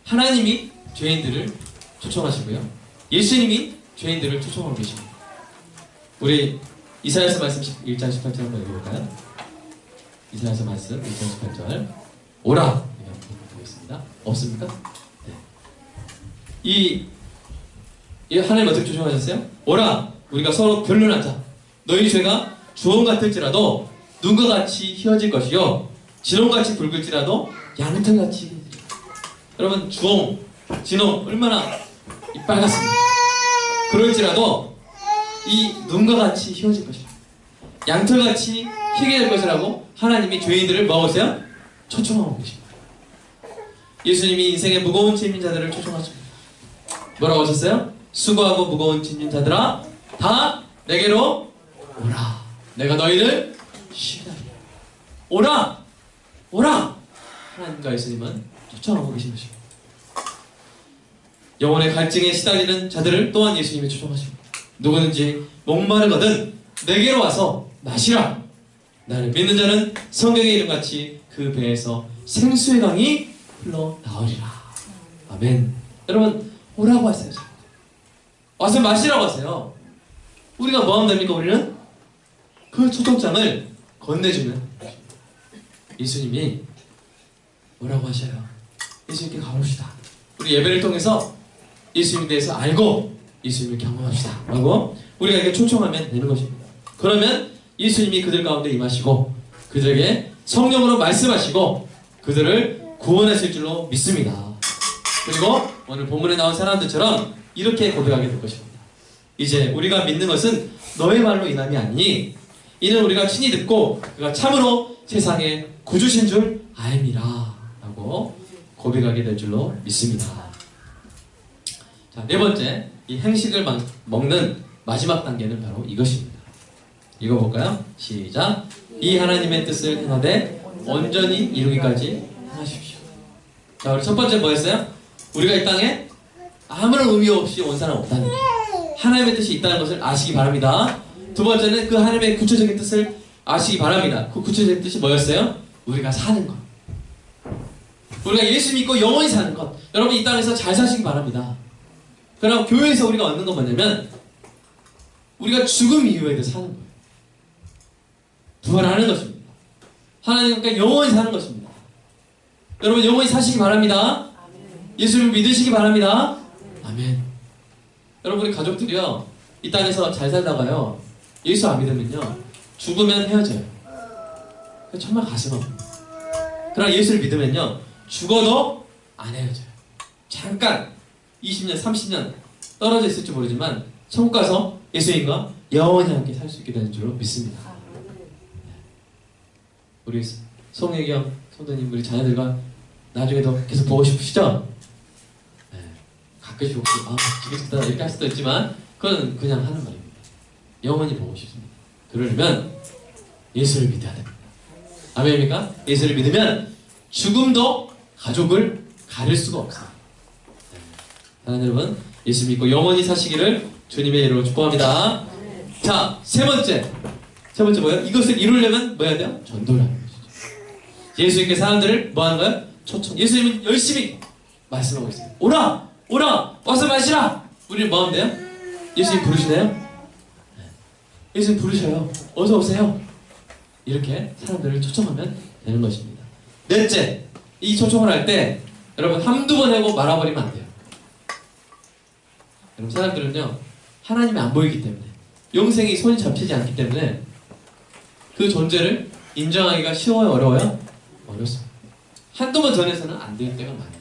하나님이 죄인들을 초청하시고요. 예수님이 죄인들을 초청하고 계십니다. 우리 이사야서 말씀 1장 18절 한번 읽어볼까요? 이사야서 말씀 1장 18절 오라! 이렇게 한번 보겠습니다. 없습니까? 네. 이 하나님 어떻게 초청하셨어요? 오라! 우리가 서로 변론하자. 너희 죄가 주홍 같을지라도 눈과 같이 휘어질 것이요 진홍같이 붉을지라도 양털같이. 여러분, 주홍, 진홍 얼마나 빨갛습니다. 그럴지라도 이 눈과 같이 휘어질 것이다. 양털같이 희게 될 것이라고 하나님이 죄인들을 뭐하세요? 초청하고 계십니다. 예수님이 인생의 무거운 짐진 자들을 초청하십니다. 뭐라고 하셨어요? 수고하고 무거운 짐진 자들아 다 내게로 오라. 내가 너희를 쉬게 하리라. 오라! 오라! 하나님과 예수님은 초청하고 계신 것입니다. 영혼의 갈증에 시달리는 자들을 또한 예수님이 초청하십니다. 누구든지 목마르거든 내게로 와서 마시라. 나를 믿는 자는 성경의 이름같이 그 배에서 생수의 강이 흘러나오리라. 아멘. 여러분, 오라고 하세요. 와서 마시라고 하세요. 우리가 뭐 하면 됩니까? 우리는 그 초청장을 건네주는 예수님이 뭐라고 하셔요? 예수님께 가봅시다. 우리 예배를 통해서 예수님에 대해서 알고 예수님을 경험합시다 라고 우리가 이렇게 초청하면 되는 것입니다. 그러면 예수님이 그들 가운데 임하시고 그들에게 성령으로 말씀하시고 그들을 구원하실 줄로 믿습니다. 그리고 오늘 본문에 나온 사람들처럼 이렇게 고백하게 될 것입니다. 이제 우리가 믿는 것은 너의 말로 인함이 아니니 이는 우리가 친히 듣고 그가 참으로 세상의 구주신 줄 알미라 라고 고백하게 될 줄로 믿습니다. 자, 네 번째, 이 행식을 먹는 마지막 단계는 바로 이것입니다. 읽어볼까요? 시작. 이 하나님의 뜻을 행하되 온전히 이루기까지 행하십시오. 자, 우리 첫 번째 뭐였어요? 우리가 이 땅에 아무런 의미 없이 온 사람 없다는 것. 하나님의 뜻이 있다는 것을 아시기 바랍니다. 두 번째는 그 하나님의 구체적인 뜻을 아시기 바랍니다. 그 구체적인 뜻이 뭐였어요? 우리가 사는 것. 우리가 예수 믿고 영원히 사는 것. 여러분 이 땅에서 잘 사시기 바랍니다. 그럼 교회에서 우리가 얻는 건 뭐냐면 우리가 죽음 이후에도 사는 거예요. 부활하는 것입니다. 하나님과 영원히 사는 것입니다. 여러분 영원히 사시기 바랍니다. 예수를 믿으시기 바랍니다. 아멘. 여러분 우리 가족들이요 이 땅에서 잘 살다가요 예수 안 믿으면요 죽으면 헤어져요. 정말 가슴 아픕니다. 그러나 예수를 믿으면요 죽어도 안 헤어져요. 잠깐 20년 30년 떨어져 있을지 모르지만 천국 가서 예수님과 영원히 함께 살 수 있게 되는 줄로 믿습니다. 우리 송혜경 성도님 우리 자녀들과 나중에도 계속 보고 싶으시죠? 네. 가끔씩 혹시 지겠다 이렇게 할 수도 있지만 그건 그냥 하는 말입니다. 영원히 보고 싶습니다. 그러려면 예수를 믿어야 됩니다. 아멘입니까? 예수를 믿으면 죽음도 가족을 가릴 수가 없어요. 네. 사랑하는 여러분 예수 믿고 영원히 사시기를 주님의 이름으로 축복합니다. 자, 세 번째 뭐예요? 이것을 이루려면 뭐 해야 돼요? 전도를 하는 것이죠. 예수님께 사람들을 뭐 하는 거예요? 초청. 예수님은 열심히 말씀하고 있어요. 오라! 와서 마시라! 우리는 뭐 하면 돼요? 예수님 부르시나요? 예수님 부르셔요. 어서 오세요. 이렇게 사람들을 초청하면 되는 것입니다. 넷째, 이 초청을 할 때 여러분 한두 번 하고 말아버리면 안 돼요. 여러분 사람들은요 하나님이 안 보이기 때문에 영생이 손이 잡히지 않기 때문에 그 존재를 인정하기가 쉬워요? 어려워요? 어렵습니다. 한두 번 전해서는 안 될 때가 많아요.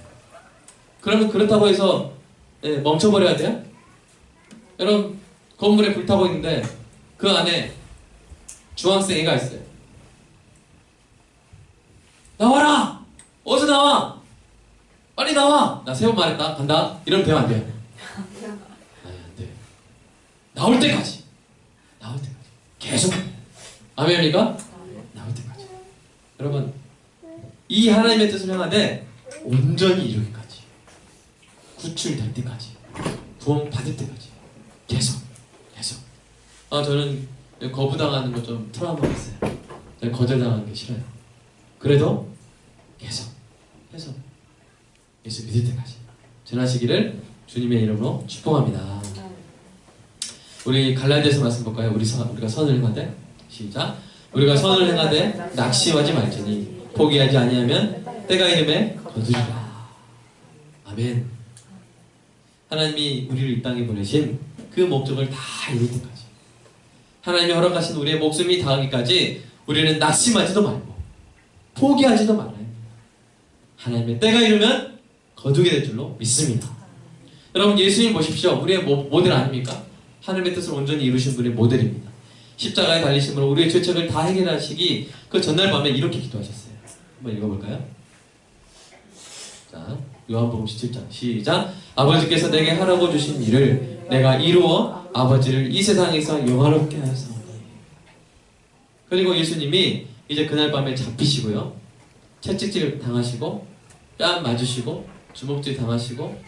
그러면 그렇다고 해서 멈춰버려야 돼요? 여러분 건물에 불타고 있는데 그 안에 중학생 애가 있어요. 나와라! 어서 나와! 빨리 나와! 나 세 번 말했다. 간다. 이러면 되면 안 돼요. 안 돼요. 나올 때까지 계속 아멘입니까? 나올 때까지. 여러분 이 하나님의 뜻을 향하되 온전히 이루기까지 구출될 때까지 구원 받을 때까지 계속 저는 거부당하는 거 좀 트라우마가 있어요. 거절당하는 게 싫어요. 그래도 계속 예수 믿을 때까지 전하시기를 주님의 이름으로 축복합니다. 우리 갈라디아서 말씀 볼까요? 우리가 선을 행하되 시작. 우리가 선을 행하되 낙심하지 말지니 포기하지 아니하면 때가 이름에 거두리라. 아멘. 하나님이 우리를 이 땅에 보내신 그 목적을 다 이룰 때까지 하나님이 허락하신 우리의 목숨이 다하기까지 우리는 낙심하지도 말고 포기하지도 말아야 합니다. 하나님의 때가 이르면 거두게 될 줄로 믿습니다. 여러분 예수님 보십시오. 우리의 모델 아닙니까? 하나님의 뜻을 온전히 이루신 분의 모델입니다. 십자가에 달리심으로 우리의 죄책을 다 해결하시기 그 전날 밤에 이렇게 기도하셨어요. 한번 읽어볼까요? 자, 요한복음 17장 시작. 아버지께서 내게 하라고 주신 일을 내가 이루어 아버지를 이 세상에서 영화롭게 하였사오니. 그리고 예수님이 이제 그날 밤에 잡히시고요 채찍질 당하시고 뺨 맞으시고 주먹질 당하시고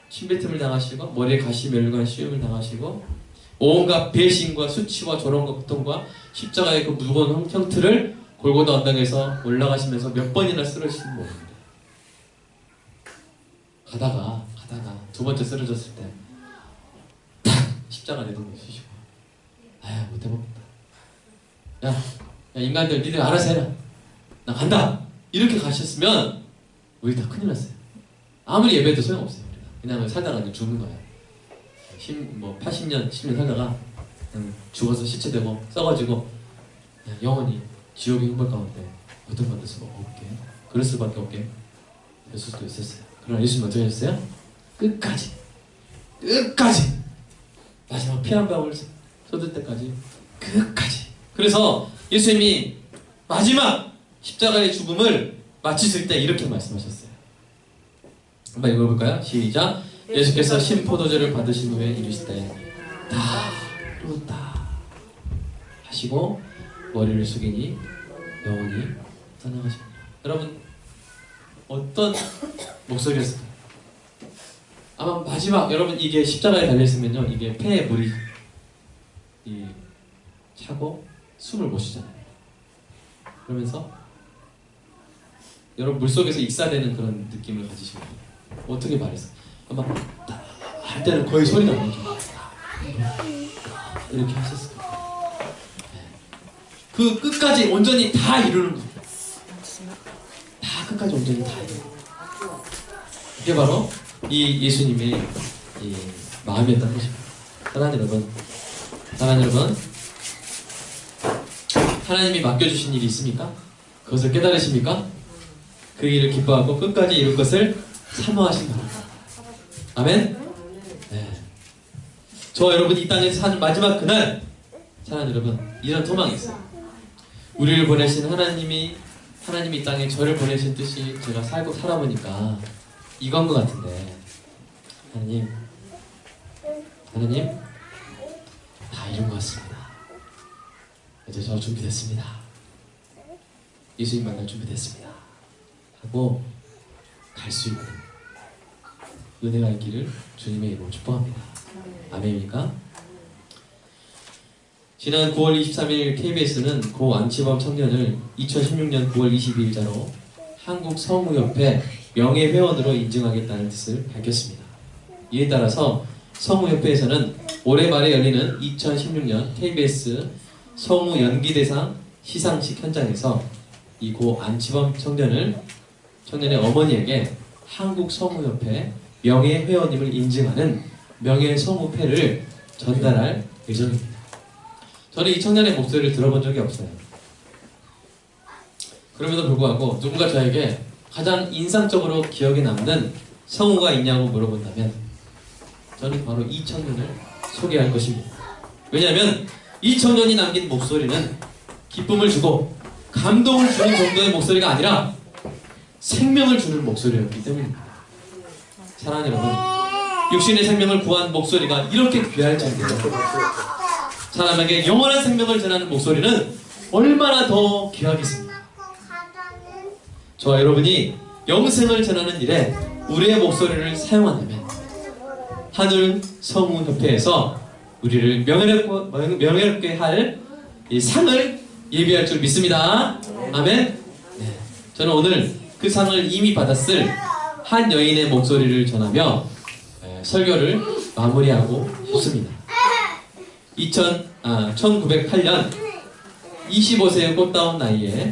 침뱉음을 당하시고 머리에 가시 멸관 씌움을 당하시고 온갖 배신과 수치와 조롱과 고통과 십자가의 그 무거운 형틀을 골고다 언덕에서 올라가시면서 몇 번이나 쓰러지신 모습입니다. 가다가 두 번째 쓰러졌을 때 탁! 십자가 내동을 쓰시고 아야 못해먹겠다. 야 인간들 니들 알아서 해라. 나 간다. 이렇게 가셨으면 우리 다 큰일 났어요. 아무리 예배해도 소용없어요. 그냥 살다가 그냥 죽는 거야. 80년, 10년 살다가 죽어서 시체되고 썩어지고 영원히 지옥의 형벌 가운데 고통받을 수가 없게 그럴 수밖에 없게 될 수도 있었어요. 그러나 예수님은 어떻게 하셨어요? 끝까지 마지막 피 한 방울 쏟을 때까지 끝까지. 그래서 예수님이 마지막 십자가의 죽음을 마치실 때 이렇게 말씀하셨어요. 한번 읽어볼까요? 시작. 예수께서 신포도주를 받으신 후에 이르시되 다 이루었다 하시고 머리를 숙이니 영원히 떠나가십니다. 여러분 어떤 목소리였을까요? 아마 마지막 여러분 이게 십자가에 달려있으면요 이게 폐에 물이 차고 숨을 못 쉬잖아요. 그러면서 여러분 물속에서 익사되는 그런 느낌을 가지시면 돼요. 어떻게 말했어? 아마 할 때는 거의 소리가 안 나죠. 이렇게 하셨을 거예요. 네. 그 끝까지 온전히 다 이루는 거예요. 다 끝까지 온전히 다 이루는 거예요. 그게 바로 이 예수님의 이 마음이었다는 것입니다. 사랑하는 여러분, 사랑하는 여러분, 하나님이 맡겨주신 일이 있습니까? 그것을 깨달으십니까? 그 일을 기뻐하고 끝까지 이룰 것을 사모하신 겁니다. 아멘? 네. 저 여러분 이 땅에서 사는 마지막 그날, 사랑하는 여러분, 이런 소망이 있어요. 우리를 보내신 하나님이 이 땅에 저를 보내신 뜻이 제가 살고 살아보니까 이건 것 같은데, 하나님 다 이룬 것 같습니다. 이제 저 준비됐습니다. 예수님 만날 준비됐습니다 하고 갈 수 있는 은혜가 있기를 주님의 이름으로 축복합니다. 아멘입니까? 지난 9월 23일 KBS는 고 안치범 청년을 2016년 9월 22일자로 한국성우협회 명예회원으로 인증하겠다는 뜻을 밝혔습니다. 이에 따라서 성우협회에서는 올해 말에 열리는 2016년 KBS 성우연기대상 시상식 현장에서 이 고 안치범 청년의 어머니에게 한국성우협회 명예회원임을 인증하는 명예성우패를 전달할 예정입니다. 저는 이 청년의 목소리를 들어본 적이 없어요. 그럼에도 불구하고 누군가 저에게 가장 인상적으로 기억에 남는 성우가 있냐고 물어본다면 저는 바로 이 청년을 소개할 것입니다. 왜냐하면 이 청년이 남긴 목소리는 기쁨을 주고 감동을 주는 정도의 목소리가 아니라 생명을 주는 목소리였기 때문입니다. 사랑하는 여러분, 육신의 생명을 구한 목소리가 이렇게 귀할 텐데요. 사람에게 영원한 생명을 전하는 목소리는 얼마나 더 귀하겠습니까? 저와 여러분이 영생을 전하는 일에 우리의 목소리를 사용한다면 하늘 성우협회에서 우리를 명예롭게 할 이 상을 예비할 줄 믿습니다. 아멘. 네. 저는 오늘 그 상을 이미 받았을 한 여인의 목소리를 전하며 설교를 마무리하고 싶습니다. 1908년 25세의 꽃다운 나이에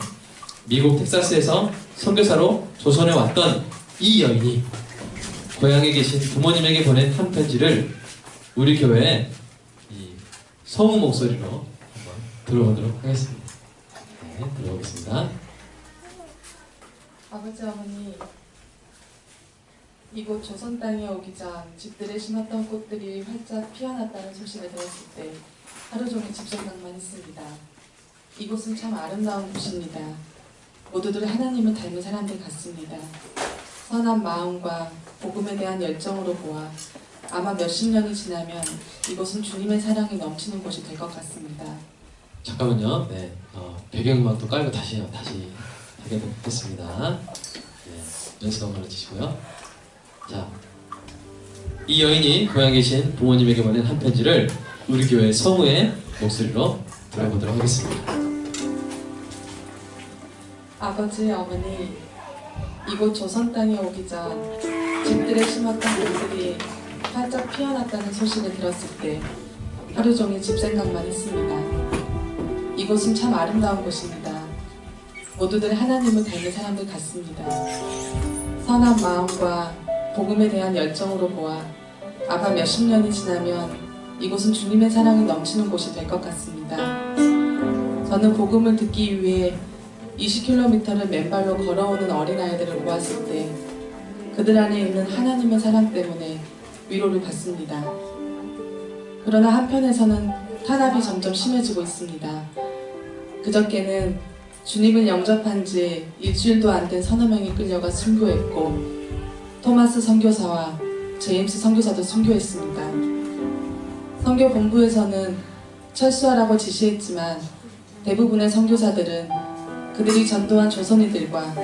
미국 텍사스에서 선교사로 조선에 왔던 이 여인이 고향에 계신 부모님에게 보낸 한 편지를 우리 교회의 이 성우 목소리로 한번 들어보도록 하겠습니다. 네, 들어보겠습니다. 아버지 어머니, 이곳 조선 땅에 오기 전 집들에 심었던 꽃들이 활짝 피어났다는 소식을 들었을 때 하루 종일 집 생각만 했습니다. 이곳은 참 아름다운 곳입니다. 모두들 하나님을 닮은 사람들 같습니다. 선한 마음과 복음에 대한 열정으로 보아 아마 몇십 년이 지나면 이곳은 주님의 사랑이 넘치는 곳이 될 것 같습니다. 잠깐만요. 네, 배경음악도 깔고 다시 하게 됐습니다. 네, 연습 한번 해주시고요. 자, 이 여인이 고향에 계신 부모님에게 보낸 한 편지를 우리 교회 성우의 목소리로 들어보도록 하겠습니다. 아버지, 어머니, 이곳 조선 땅에 오기 전 집들에 심었던 꽃들이 활짝 피어났다는 소식을 들었을 때 하루 종일 집 생각만 했습니다. 이곳은 참 아름다운 곳입니다. 모두들 하나님을 닮은 사람들 같습니다. 선한 마음과 복음에 대한 열정으로 보아 아마 몇십 년이 지나면 이곳은 주님의 사랑이 넘치는 곳이 될 것 같습니다. 저는 복음을 듣기 위해 20km를 맨발로 걸어오는 어린아이들을 보았을 때 그들 안에 있는 하나님의 사랑 때문에 위로를 받습니다. 그러나 한편에서는 탄압이 점점 심해지고 있습니다. 그저께는 주님을 영접한 지 일주일도 안 된 서너 명이 끌려가 순교했고 토마스 선교사와 제임스 선교사도 순교했습니다. 선교 본부에서는 철수하라고 지시했지만 대부분의 선교사들은 그들이 전도한 조선인들과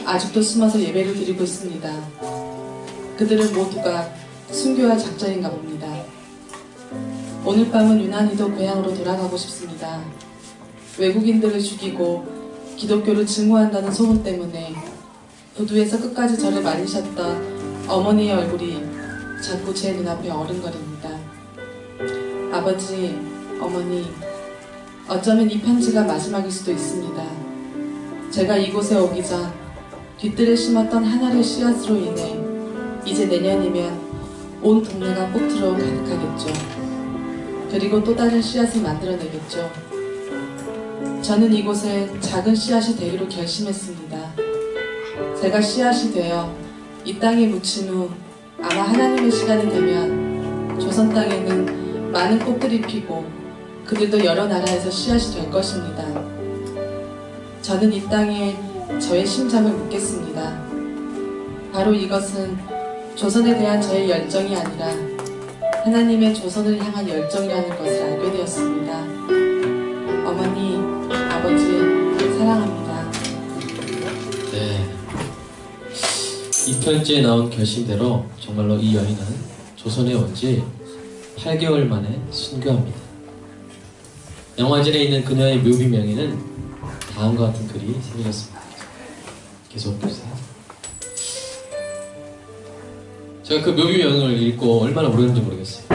아직도 숨어서 예배를 드리고 있습니다. 그들은 모두가 순교할 작정인가 봅니다. 오늘 밤은 유난히도 고향으로 돌아가고 싶습니다. 외국인들을 죽이고 기독교를 증오한다는 소문 때문에 부두에서 끝까지 저를 말리셨던 어머니의 얼굴이 자꾸 제 눈앞에 어른거립니다. 아버지, 어머니, 어쩌면 이 편지가 마지막일 수도 있습니다. 제가 이곳에 오기 전 뒤뜰에 심었던 하나의 씨앗으로 인해 이제 내년이면 온 동네가 꽃으로 가득하겠죠. 그리고 또 다른 씨앗을 만들어내겠죠. 저는 이곳에 작은 씨앗이 되기로 결심했습니다. 제가 씨앗이 되어 이 땅에 묻힌 후 아마 하나님의 시간이 되면 조선 땅에는 많은 꽃들이 피고 그들도 여러 나라에서 씨앗이 될 것입니다. 저는 이 땅에 저의 심장을 묻겠습니다. 바로 이것은 조선에 대한 저의 열정이 아니라 하나님의 조선을 향한 열정이라는 것을 알게 되었습니다. 어머니, 아버지, 사랑합니다. 네. 이 편지에 나온 결심대로 정말로 이 여인은 조선에 온 지 8개월 만에 순교합니다. 영화전에 있는 그녀의 묘비명에는 다음과 같은 글이 새겨졌습니다. 계속 보세요. 제가 그 묘비명을 읽고 얼마나 오래된지 모르겠어요.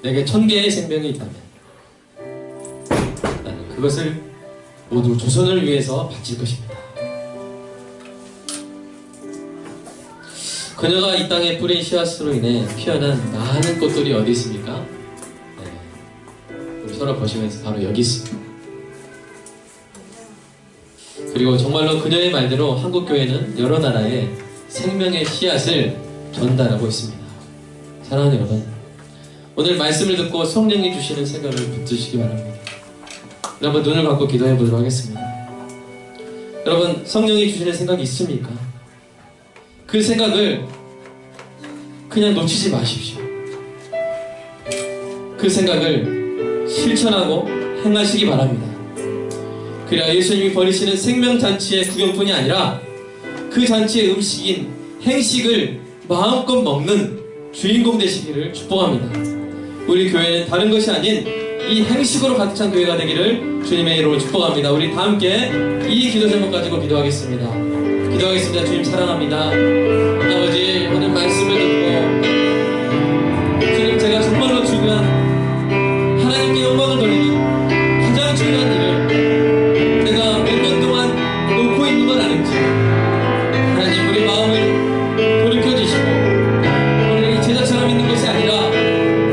내게 1000개의 생명이 있다면 나는 그것을 모두 조선을 위해서 바칠 것입니다. 그녀가 이 땅에 뿌린 씨앗으로 인해 피어난 많은 꽃들이 어디 있습니까? 네. 우리 서로 보시면서 바로 여기 있습니다. 그리고 정말로 그녀의 말대로 한국교회는 여러 나라에 생명의 씨앗을 전달하고 있습니다. 사랑하는 여러분, 오늘 말씀을 듣고 성령이 주시는 생각을 붙드시기 바랍니다. 여러분, 눈을 감고 기도해 보도록 하겠습니다. 여러분, 성령이 주시는 생각이 있습니까? 그 생각을 그냥 놓치지 마십시오. 그 생각을 실천하고 행하시기 바랍니다. 그래야 예수님이 벌이시는 생명잔치의 구경뿐이 아니라 그 잔치의 음식인 행식을 마음껏 먹는 주인공 되시기를 축복합니다. 우리 교회는 다른 것이 아닌 이 행식으로 가득 찬 교회가 되기를 주님의 이름으로 축복합니다. 우리 다 함께 이 기도 제목 가지고 기도하겠습니다. 기도하겠습니다. 주님 사랑합니다. 아버지, 오늘 말씀을 듣고 주님, 제가 정말로 중요한 하나님께 영광을 돌리는 가장 중요한 일을 내가 몇 년 동안 놓고 있는 건 아닌지 하나님, 우리 마음을 돌이켜주시고 오늘 이 제자처럼 있는 것이 아니라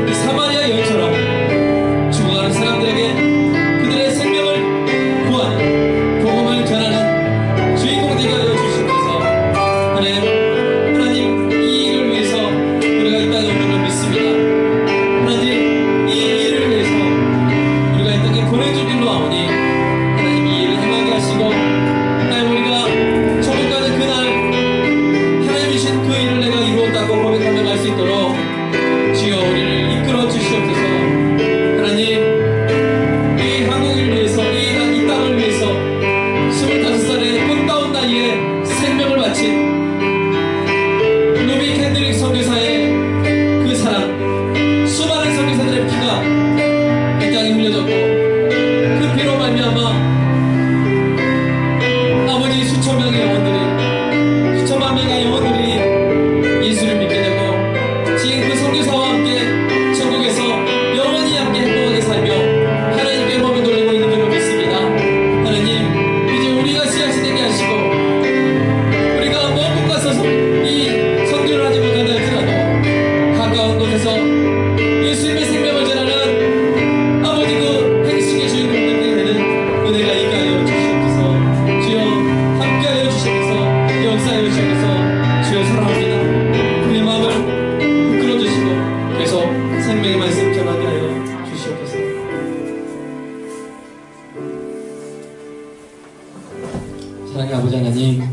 이 사마리아 여인처럼 죽어가는 사람들에게 그들의 생명을 구하는 복음을 전하는 주인공 되게 하여 주시옵소서. 하나님, 이 일을 위해서 우리가 이 땅에 오는 걸 믿습니다. 하나님, 이 일을 위해서 우리가 이 땅에 보내준 일로 아오니 하나님, 이 일을 행하게 하시고 하나님, 우리가 천국 가는 그날 하나님 주신 그 일을 내가 이루었다고 고백하며 갈 수 있도록 주여 우리를 이끌어 주시옵소서. 하나님, 이 한국을 위해서 이 땅을 위해서 25살의 꽃다운 나이에 생명을 바친 루비 캔드릭 선교사의 그 사랑, 수많은 선교사들의 피가 이 땅에 흘려졌고 그 피로 말미암아 아버지 수천 명의 영혼들이, 수천만 명의 영혼들이 예수를 믿게 되고 지금 그 선교사와 함께 천국에서 영원히 함께 행복하게 살며 하나님께 몸을 돌리고 있는 줄을 믿습니다. 하나님, 이제 우리가 씨앗이 되게 하시고 우리가 먼 곳 가서 이 선교를 하지 못한다 할지라도 가까운 곳에서 예수님의 생명을 전하는 아버지 그 행식의 주인공들이 되는 은혜가 있게 하여 주시옵소서. 주여 함께 하여 주시옵소서. 역사하여 주시옵소서. 주여 사랑합니다. 우리의 마음을 이끌어 주시고 계속 생명의 말씀 전하게 하여 주시옵소서. 사랑의 아버지 하나님,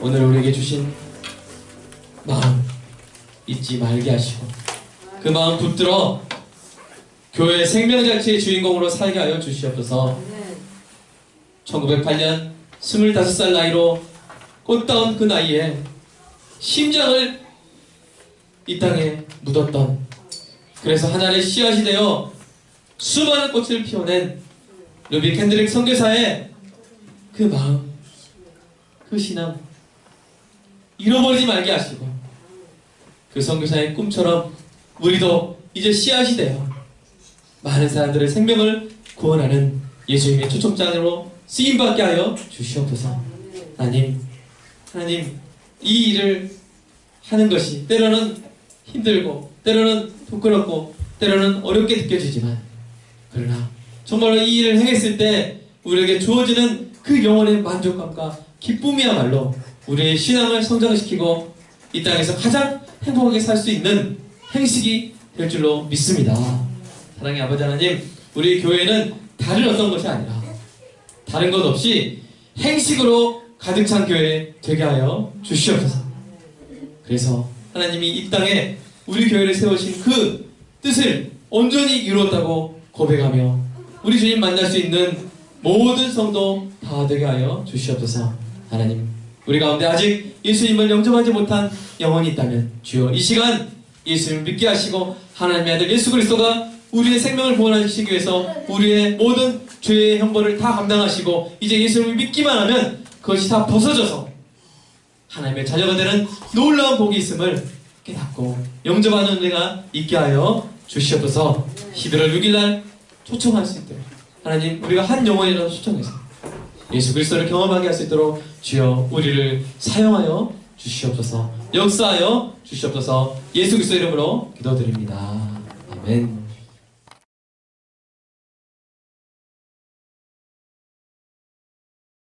오늘 우리에게 주신 마음 잊지 말게 하시고 그 마음 붙들어 교회 생명잔치의 주인공으로 살게 하여 주시옵소서. 1908년 25살 나이로 꽃다운 그 나이에 심장을 이 땅에 묻었던, 그래서 하나의 씨앗이 되어 수많은 꽃을 피워낸 루비 캔드릭 선교사의 그 마음, 그 신앙 잃어버리지 말게 하시고 그 선교사의 꿈처럼 우리도 이제 씨앗이 되어 많은 사람들의 생명을 구원하는 예수님의 초청장으로 쓰임받게 하여 주시옵소서. 하나님 이 일을 하는 것이 때로는 힘들고 때로는 부끄럽고 때로는 어렵게 느껴지지만 그러나 정말로 이 일을 행했을 때 우리에게 주어지는 그 영혼의 만족감과 기쁨이야말로 우리의 신앙을 성장시키고 이 땅에서 가장 행복하게 살 수 있는 행식이 될 줄로 믿습니다. 사랑의 아버지 하나님, 우리 교회는 다른 어떤 것이 아니라 다른 것 없이 행식으로 가득 찬 교회 되게 하여 주시옵소서. 그래서 하나님이 이 땅에 우리 교회를 세우신 그 뜻을 온전히 이루었다고 고백하며 우리 주님 만날 수 있는 모든 성도 다 되게 하여 주시옵소서. 하나님, 우리 가운데 아직 예수님을 영접하지 못한 영혼이 있다면 주여 이 시간 예수님을 믿게 하시고 하나님의 아들 예수 그리스도가 우리의 생명을 구원하시기 위해서 우리의 모든 죄의 형벌을 다 감당하시고 이제 예수님을 믿기만 하면 그것이 다 벗어져서 하나님의 자녀가 되는 놀라운 복이 있음을 깨닫고 영접하는 은혜가 있게 하여 주시옵소서. 11월 6일날 초청할 수 있도록 하나님, 우리가 한 영혼이라도 초청해서 예수 그리스도를 경험하게 할 수 있도록 주여 우리를 사용하여 주시옵소서. 역사하여 주시옵소서. 예수 그리스도 이름으로 기도드립니다. 아멘.